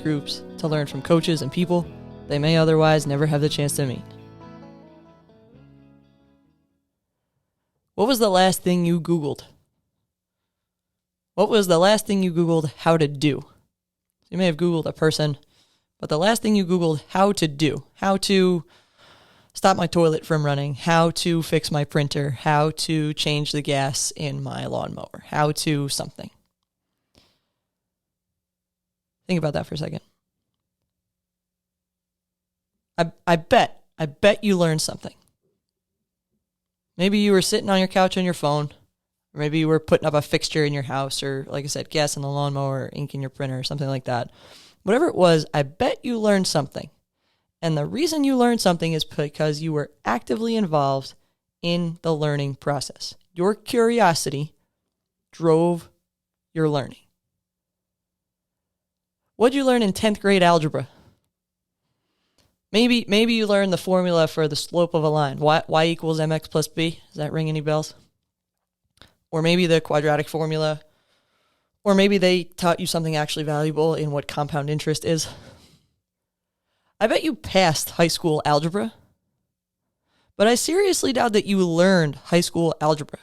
large groups to learn from coaches and people they may otherwise never have the chance to meet. What was the last thing you Googled? What was the last thing you Googled how to do? You may have Googled a person, but the last thing you Googled how to do, how to stop my toilet from running, how to fix my printer, how to change the gas in my lawnmower, how to something. Think about that for a second. I bet you learned something. Maybe you were sitting on your couch on your phone, or maybe you were putting up a fixture in your house, or like I said, gas in the lawnmower, or ink in your printer, or something like that. Whatever it was, I bet you learned something. And the reason you learned something is because you were actively involved in the learning process. Your curiosity drove your learning. What'd you learn in 10th grade algebra? Maybe you learned the formula for the slope of a line. Y equals mx plus b. Does that ring any bells? Or maybe the quadratic formula. Or maybe they taught you something actually valuable in what compound interest is. I bet you passed high school algebra, but I seriously doubt that you learned high school algebra.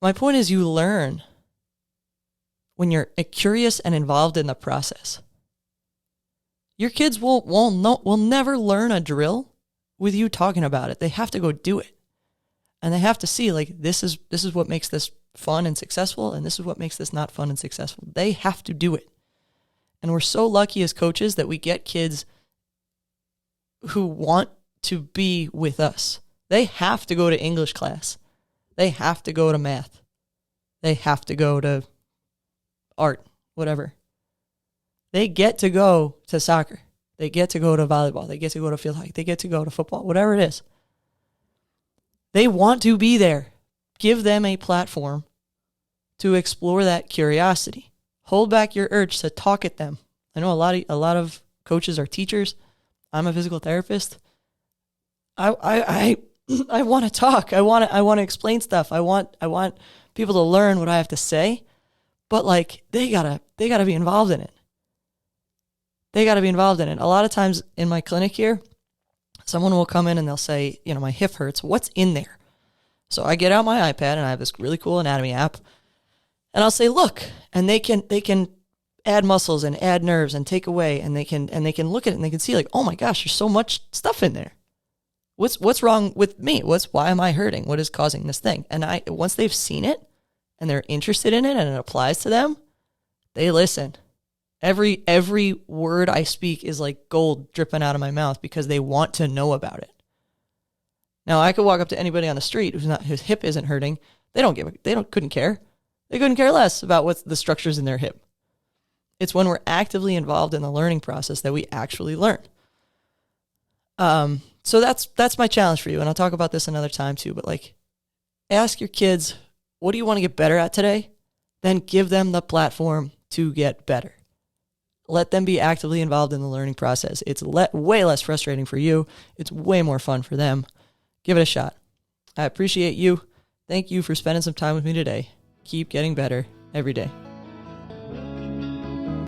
My point is you learn when you're curious and involved in the process. Your kids will never learn a drill with you talking about it. They have to go do it. And they have to see, like, this is what makes this fun and successful, and this is what makes this not fun and successful. They have to do it. And we're so lucky as coaches that we get kids who want to be with us. They have to go to English class. They have to go to math. They have to go to art, whatever. They get to go to soccer. They get to go to volleyball. They get to go to field hockey. They get to go to football, whatever it is. They want to be there. Give them a platform to explore that curiosity. Hold back your urge to talk at them. I know a lot of coaches are teachers. I'm a physical therapist. I want to talk. I want to explain stuff. I want people to learn what I have to say. But like they gotta be involved in it. They gotta be involved in it. A lot of times in my clinic here, someone will come in and they'll say, my hip hurts. What's in there? So I get out my iPad and I have this really cool anatomy app. And I'll say, look, and they can add muscles and add nerves and take away, and they can look at it and they can see, like, oh my gosh, there's so much stuff in there. What's wrong with me? Why am I hurting? What is causing this thing? And once they've seen it and they're interested in it and it applies to them, they listen. Every word I speak is like gold dripping out of my mouth because they want to know about it. Now I could walk up to anybody on the street whose hip isn't hurting. Couldn't care. They couldn't care less about what the structures in their hip. It's when we're actively involved in the learning process that we actually learn. So that's my challenge for you. And I'll talk about this another time too, but like, ask your kids, what do you want to get better at today? Then give them the platform to get better. Let them be actively involved in the learning process. It's way less frustrating for you. It's way more fun for them. Give it a shot. I appreciate you. Thank you for spending some time with me today. Keep getting better every day.